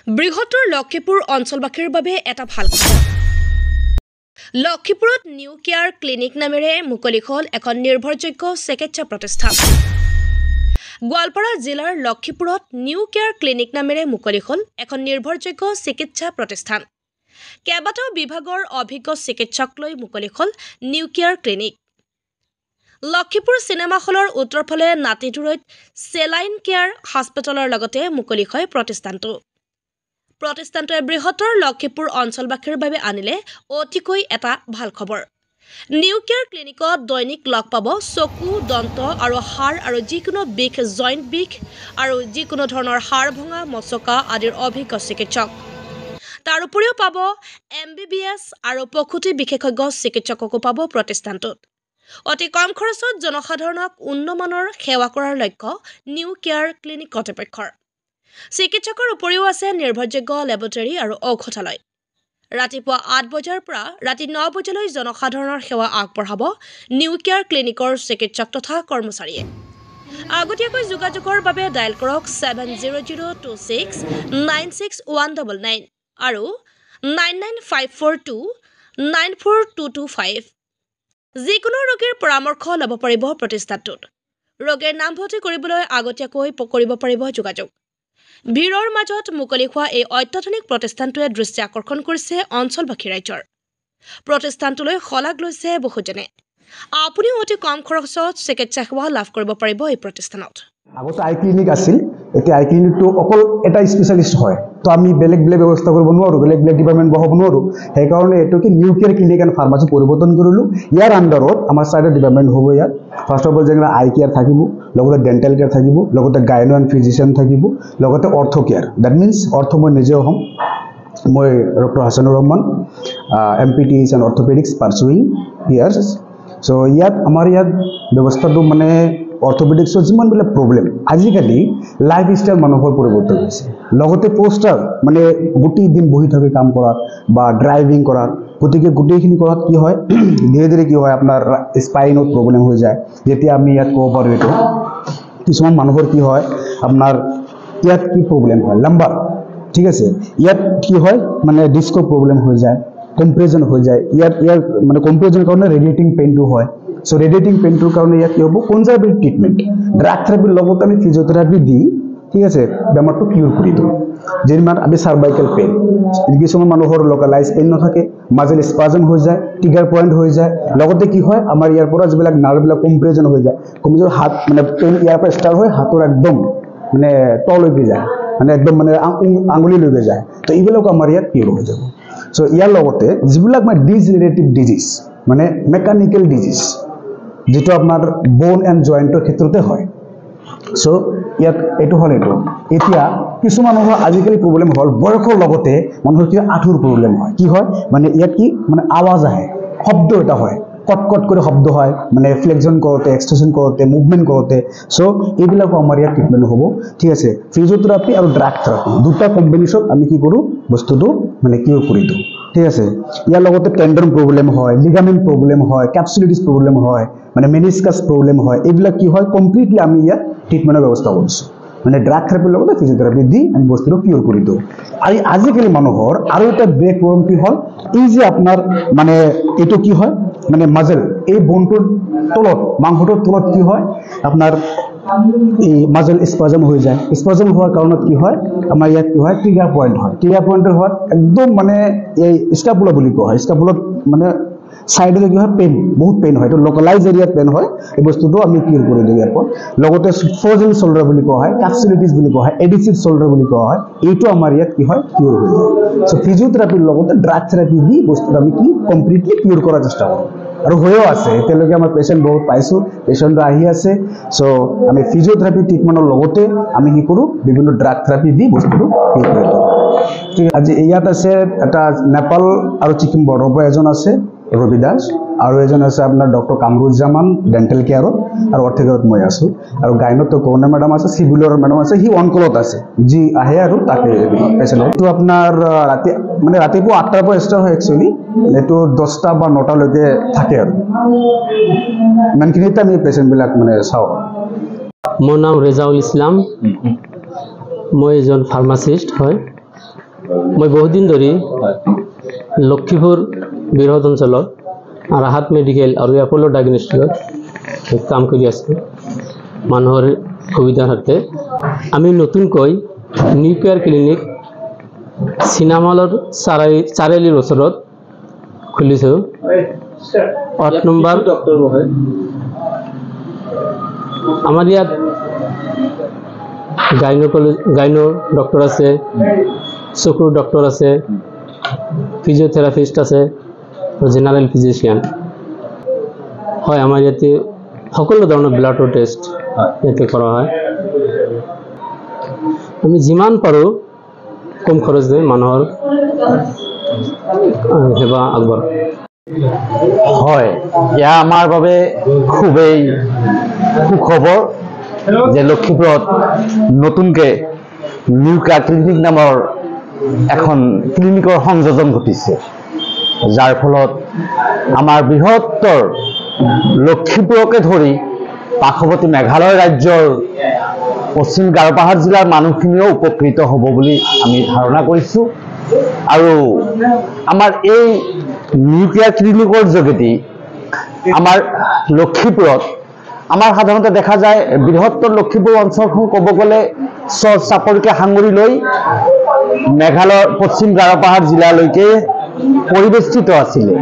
বৃহত্তৰ লক্ষীপুৰ অঞ্চলবাসীৰ বাবে এটা ভাল খবৰ। লক্ষীপুৰত নিউ কেয়াৰ ক্লিনিক নামেৰে মুকলি হ'ল এখন নিৰ্ভৰযোগ্য চিকিৎসা প্ৰতিষ্ঠান। গোৱালপাৰা জিলাৰ লক্ষীপুৰত নিউ কেয়াৰ ক্লিনিক নামেৰে মুকলি হ'ল এখন নিৰ্ভৰযোগ্য চিকিৎসা প্ৰতিষ্ঠান। কেইবাটাও বিভাগৰ অভিজ্ঞ চিকিৎসক লৈ মুকলি হ'ল new care clinic. Lakhipur cinema হলৰ উত্তৰফালে নাতিদূৰৈত চেলাইন কেয়াৰ হাস্পতালৰ লগতে মুকলি হয় প্ৰতিষ্ঠানটো। প্ৰতিষ্ঠানটোৱে বৃহত্তৰ লক্ষীপুৰ অঞ্চলবাসীৰ বাবে আনিলে অতিকৈ এটা ভাল খবৰ। নিউ কেয়াৰ ক্লিনিকত দৈনিক লগ পাব চকু, দন্ত আৰু হাড় আৰু যিকোনো বিষ, জইণ্ট বিষ আৰু যিকোনো ধৰণৰ হাড় ভঙা, মচকা আদিৰ অভিজ্ঞ চিকিৎসক। তাৰ উপৰিও পাব MBBS আৰু প্ৰসূতি বিশেষজ্ঞ চিকিৎসকো পাব প্ৰতিষ্ঠানটোত। অতি কম খৰচত জনসাধাৰণক উন্নতমানৰ সেৱা কৰাৰ লক্ষ্য নিউ কেয়াৰ ক্লিনিক কৰ্তৃপক্ষৰ। চিকিৎসকৰ উপৰিও আছে নিৰ্ভৰযোগ্য লেবৰেটৰী আৰু ঔষধালয়। ৰাতিপুৱা 8 বজাৰ পৰা ৰাতি 9 বজালৈ জনসাধাৰণৰ সেৱা আগবঢ়াব নিউ কেয়াৰ ক্লিনিকৰ চিকিৎসক তথা কৰ্মচাৰীয়ে। আগতীয়াকৈ যোগাযোগৰ বাবে ডায়েল কৰক 7002696199 আৰু 9954294225। যিকোনো ৰোগীৰ পৰামৰ্শ ল'ব পাৰিব প্ৰতিষ্ঠানটোত। ৰোগীৰ নামভৰ্তি কৰিবলৈ আগতীয়াকৈ কৰিব পাৰিব যোগাযোগ। ভিৰৰ মাজত মুকলি হোৱা এই অত্যাধুনিক প্ৰতিষ্ঠানটোৱে দৃষ্টি আকৰ্ষণ কৰিছে অঞ্চলবাসী ৰাইজৰ। প্ৰতিষ্ঠানটোলৈ শলাগ লৈছে বহুজনে। আপুনি অতি কম খৰচত চিকিৎসা সেৱা লাভ কৰিব পাৰিব এই প্ৰতিষ্ঠানত। আগতে আই ক্লিনিক আছিল, এতিয়া আই ক্লিনিকটো অকল এটা স্পেচিয়েলিষ্ট হয়, তো আমি বেলেগ ব্যৱস্থা কৰিব নোৱাৰোঁ, বেলেগ ডিপাৰ্টমেণ্ট বহাব নোৱাৰোঁ। সেইকাৰণে এইটোকে new care clinic and pharmacy পৰিৱৰ্তন কৰিলোঁ। ইয়াৰ আণ্ডাৰত আমাৰ চাৰিটা ডিপাৰ্টমেণ্ট হ'ব। ইয়াত ফাৰ্ষ্ট অফ অল যেনে আই কেয়াৰ থাকিব, লগতে ডেণ্টেল কেয়াৰ থাকিব, লগতে গাইনো এণ্ড ফিজিচিয়ান থাকিব, লগতে অৰ্থ কেয়াৰ। ডেট মিনছ অৰ্থ মই নিজেও হ'ম। মই doctor Hasanur Rahman, MPTH and orthopaedics pursuing years. So' আমাৰ ইয়াত ব্যৱস্থাটো মানে অৰ্থপেডিক্সৰ যিমানবিলাক প্ৰব্লেম, আজিকালি লাইফ ষ্টাইল মানুহৰ পৰিৱৰ্তন হৈছে। লগতে পোষ্টাৰ মানে গোটেই দিন বহি থাকি কাম কৰাত বা ড্ৰাইভিং কৰাত, গতিকে গোটেইখিনি কৰাত কি হয়, ধীৰে ধীৰে কি হয় আপোনাৰ স্পাইনত প্ৰব্লেম হৈ যায়। যেতিয়া আমি ইয়াত ক'ব পাৰোঁ, এইটো কিছুমান মানুহৰ কি হয় আপোনাৰ ইয়াত কি প্ৰব্লেম হয়, লাম্বাৰ, ঠিক আছে, ইয়াত কি হয় মানে ডিস্কৰ প্ৰব্লেম হৈ যায়, কম্প্ৰেজন হৈ যায়। ইয়াৰ মানে কম্প্ৰেজনৰ কাৰণে ৰেডিয়েটিং পেইনটো হয়। চ' ৰেডিয়েটিং পেইনটোৰ কাৰণে ইয়াত কি হ'ব, কনজাৰভেটিভ ট্ৰিটমেণ্ট, ড্ৰাগ থেৰাপিৰ লগত আমি ফিজিঅ'থেৰাপি দি, ঠিক আছে, বেমাৰটো কিউৰ কৰি দিওঁ। যিমান আমি চাৰ্ভাইকেল পেইন, কিছুমান মানুহৰ লোকেলাইজ পেইন নাথাকে, মাজেল স্পাজম হৈ যায়, ট্ৰিগাৰ পইণ্ট হৈ যায়। লগতে কি হয় আমাৰ ইয়াৰ পৰা যিবিলাক নাৰ্ভবিলাক কম্প্ৰেজন হৈ যায়, কম্প্ৰেজন হাত মানে পেইন ইয়াৰ পৰা ষ্টাৰ্ট হৈ হাতৰ একদম মানে তললৈকে যায়, মানে একদম মানে আঙুলিলৈকে যায়। তো এইবিলাকো আমাৰ ইয়াত কিউৰ হৈ যাব। চ' ইয়াৰ লগতে যিবিলাক মানে ডিজেনেৰেটিভ ডিজিজ, মানে মেকানিকেল ডিজিজ, যিটো আপোনাৰ বোন এণ্ড জইণ্টৰ ক্ষেত্ৰতে হয়। চ' ইয়াত এইটো হ'ল এইটো। এতিয়া কিছুমান মানুহৰ আজিকালি প্ৰব্লেম হ'ল বয়সৰ লগতে মানুহৰ কি আঁঠুৰ প্ৰব্লেম হয়। কি হয় মানে ইয়াত কি মানে আৱাজ আহে, শব্দ এটা হয়, কট কৰি শব্দ হয়, মানে ফ্লেকশ্যন কৰোঁতে, এক্সটেনশ্যন কৰোঁতে, মুভমেণ্ট কৰোঁতে। চ' এইবিলাকো আমাৰ ইয়াত ট্ৰিটমেণ্ট হ'ব, ঠিক আছে। ফিজিঅ'থেৰাপি আৰু ড্ৰাগ থেৰাপি দুটা কম্বিনেশ্যন আমি কি কৰোঁ, বস্তুটো মানে কিউৰ কৰি দিওঁ, ঠিক আছে। ইয়াৰ লগতে টেণ্ডন প্ৰব্লেম হয়, লিগামেণ্ট প্ৰব্লেম হয়, কেপচুলাইটিছ প্ৰব্লেম হয়, মানে মেনিস্কাছ প্ৰব্লেম হয়। এইবিলাক কি হয় কমপ্লিটলি আমি ইয়াত ট্ৰিটমেণ্টৰ ব্যৱস্থা কৰিছোঁ, মানে ড্ৰাগ থেৰাপিৰ লগতে ফিজিঅ'থেৰাপি দি আমি বস্তুটো কিউৰ কৰি দিওঁ। আৰু আজিকালি মানুহৰ আৰু এটা ব্ৰেক প্ৰব্লেম কি হ'ল, এই যে আপোনাৰ মানে এইটো কি হয় মানে মাজেল, এই বনটোৰ তলত, মাংসটোৰ তলত কি হয় আপোনাৰ এই মাজেল স্পাজম হৈ যায়। স্পাজম হোৱাৰ কাৰণত কি হয় আমাৰ ইয়াত কি হয় ট্ৰিগাৰ পইণ্ট হয়। ট্ৰিগাৰ পইণ্টৰ হোৱাত একদম মানে এই স্কাপুলা বুলি কোৱা হয়। স্কাপুলত মানে চাইডলৈ কি হয় পেইন, বহুত পেইন হয়, এইটো লোকেলাইজ এৰিয়াত পেইন হয়। এই বস্তুটো আমি কিউৰ কৰি দিওঁ ইয়াৰ পৰা। লগতে ফ্ৰজেন শোল্ডাৰ বুলি কোৱা হয়, কেপচুলাইটিছ বুলি কোৱা হয়, এডিচিভ শোল্ডাৰ বুলি কোৱা হয়, এইটো আমাৰ ইয়াত কি হয় কিউৰ হৈ যায়। চ' ফিজিঅ'থেৰাপিৰ লগতে ড্ৰাগ থেৰাপি দি বস্তুটো আমি কি কমপ্লিটলি কিউৰ কৰাৰ চেষ্টা কৰোঁ, আৰু হৈও আছে। এতিয়ালৈকে আমাৰ পেচেণ্ট বহুত পাইছোঁ, পেচেণ্ট আহি আছে। চ' আমি ফিজিঅ'থেৰাপি ট্ৰিটমেণ্টৰ লগতে আমি কি কৰোঁ বিভিন্ন ড্ৰাগ থেৰাপি দি বস্তুটো কিউৰ কৰি দিওঁ। আজি ইয়াত আছে এটা নেপাল আৰু ছিকিম বৰ্ডাৰৰ পৰা এজন আছে ৰবি দাস, আৰু এজন আছে আপোনাৰ ডক্টৰ কামৰুজ্জামান ডেণ্টেল কেয়াৰত, আৰু অৰ্থকেয়াৰত মই আছোঁ। আৰু গাইনত কৰুণা মেডাম আছে, চিভিলৰ মেডাম আছে, সি অনকলত আছে, যি আহে আৰু তাকে পেচেণ্ট। এইটো আপোনাৰ ৰাতিপুৱা 8টাৰ পৰা ষ্টাৰ্ট হয় একচুৱেলি, এইটো 10টা বা 9টালৈকে থাকে আৰু ইমানখিনিতে আমি পেচেণ্টবিলাক মানে চাওঁ। মোৰ নাম ৰেজাউল ইছলাম, মই এজন ফাৰ্মাচিষ্ট হয়। মই বহুদিন ধৰি লক্ষীপুৰ বৃহৎ অঞ্চলত ৰাহাত মেডিকেল আৰু এপ'লো ডায়েগনষ্টিকত কাম কৰি আছোঁ মানুহৰ সুবিধাৰ সাথে। আমি নতুনকৈ নিউ কেয়াৰ ক্লিনিক চিনেমা হলৰ চাৰিআলিৰ ওচৰত খুলিছোঁ। 8 নম্বৰ আমাৰ ইয়াত গাইনো ডক্টৰ আছে, চকুৰ ডক্টৰ আছে, ফিজিঅ'থেৰাপিষ্ট আছে আৰু জেনাৰেল ফিজিচিয়ান। হয়, আমাৰ ইয়াতে সকলো ধৰণৰ ব্লাডৰ টেষ্ট ইয়াতে কৰা হয়। আমি যিমান পাৰোঁ কম খৰচে মানুহৰ সেৱা আগবঢ়াওঁ। হয়, এয়া আমাৰ বাবে খুবেই সুখবৰ যে লক্ষীপুৰত নতুনকৈ নিউ কেয়াৰ ক্লিনিক নামৰ এখন ক্লিনিকৰ সংযোজন ঘটিছে, যাৰ ফলত আমাৰ বৃহত্তৰ লক্ষীপুৰকে ধৰি পাৰ্শ্বৱৰ্তী মেঘালয় ৰাজ্যৰ পশ্চিম গাৰোপাহাৰ জিলাৰ মানুহখিনিও উপকৃত হ'ব বুলি আমি ধাৰণা কৰিছোঁ। আৰু আমাৰ এই নিউ কেয়াৰ ক্লিনিকৰ যোগেদি আমাৰ লক্ষীপুৰত আমাৰ সাধাৰণতে দেখা যায় বৃহত্তৰ লক্ষীপুৰ অঞ্চলখন ক'ব গ'লে চৰ চাপৰিকে সাঙুৰি লৈ মেঘালয়ৰ পশ্চিম গাৰোপাহাৰ জিলালৈকে পৰিবেষ্টিত আছিলে।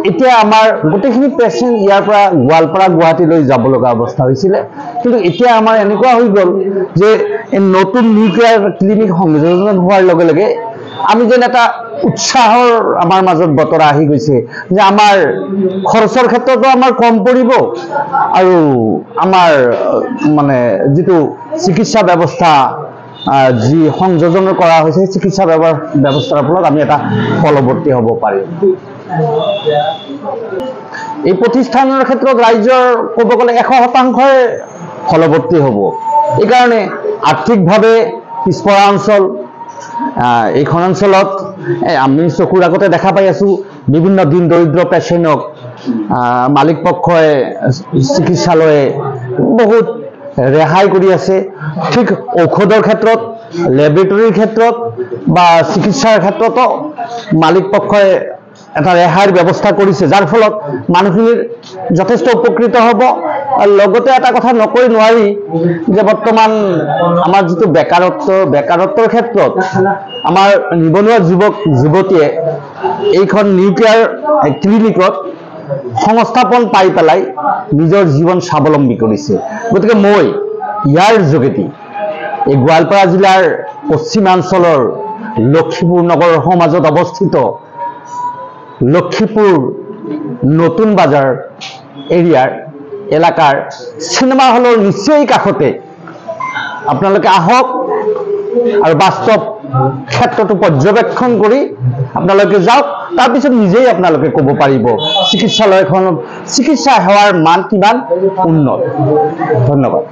এতিয়া আমাৰ গোটেইখিনি পেচেণ্ট ইয়াৰ পৰা গোৱালপাৰা গুৱাহাটীলৈ যাব লগা অৱস্থা হৈছিলে, কিন্তু এতিয়া আমাৰ এনেকুৱা হৈ গ'ল যে এই নতুন নিউ কেয়াৰ ক্লিনিক সংযোজন হোৱাৰ লগে লগে আমি যেন এটা উৎসাহৰ আমাৰ মাজত বতৰা আহি গৈছে যে আমাৰ খৰচৰ ক্ষেত্ৰতো আমাৰ কম পৰিব আৰু আমাৰ মানে যিটো চিকিৎসা ব্যৱস্থা যি সংযোজন কৰা হৈছে চিকিৎসা ব্যৱস্থাৰ ফলত আমি এটা ফলৱৰ্তী হ'ব পাৰিম। এই প্ৰতিষ্ঠানৰ ক্ষেত্ৰত ৰাইজৰ ক'ব গ'লে 100% ফলৱৰ্তী হ'ব। এইকাৰণে আৰ্থিকভাৱে পিছপৰা অঞ্চল এইখন অঞ্চলত আমি চকুৰ আগতে দেখা পাই আছোঁ বিভিন্ন দিন দৰিদ্ৰ পেচেণ্টক মালিক পক্ষই চিকিৎসালয়ে বহুত ৰেহাই কৰি আছে। ঠিক ঔষধৰ ক্ষেত্ৰত, লেবৰেটৰীৰ ক্ষেত্ৰত বা চিকিৎসাৰ ক্ষেত্ৰতো মালিক পক্ষই এটা ৰেহাইৰ ব্যৱস্থা কৰিছে, যাৰ ফলত মানুহখিনিৰ যথেষ্ট উপকৃত হ'ব। লগতে এটা কথা নকৈ নোৱাৰি যে বৰ্তমান আমাৰ যিটো বেকাৰত্বৰ ক্ষেত্ৰত আমাৰ নিবনুৱা যুৱক যুৱতীয়ে এইখন নিউ কেয়াৰ ক্লিনিকত সংস্থাপন পাই পেলাই নিজৰ জীৱন স্বাৱলম্বী কৰিছে। গতিকে মই ইয়াৰ যোগেদি এই গোৱালপাৰা জিলাৰ পশ্চিমাঞ্চলৰ লক্ষীপুৰ নগৰ সমাজত অৱস্থিত লক্ষীপুৰ নতুন বাজাৰ এৰিয়াৰ এলেকাৰ চিনেমা হলৰ নিশ্চয় কাষতে আপোনালোকে আহক আৰু বাস্তৱ ক্ষেত্ৰটো পৰ্যবেক্ষণ কৰি আপোনালোকে যাওক, তাৰপিছত নিজেই আপোনালোকে ক'ব পাৰিব চিকিৎসালয়খনত চিকিৎসা সেৱাৰ মান কিমান উন্নত। ধন্যবাদ।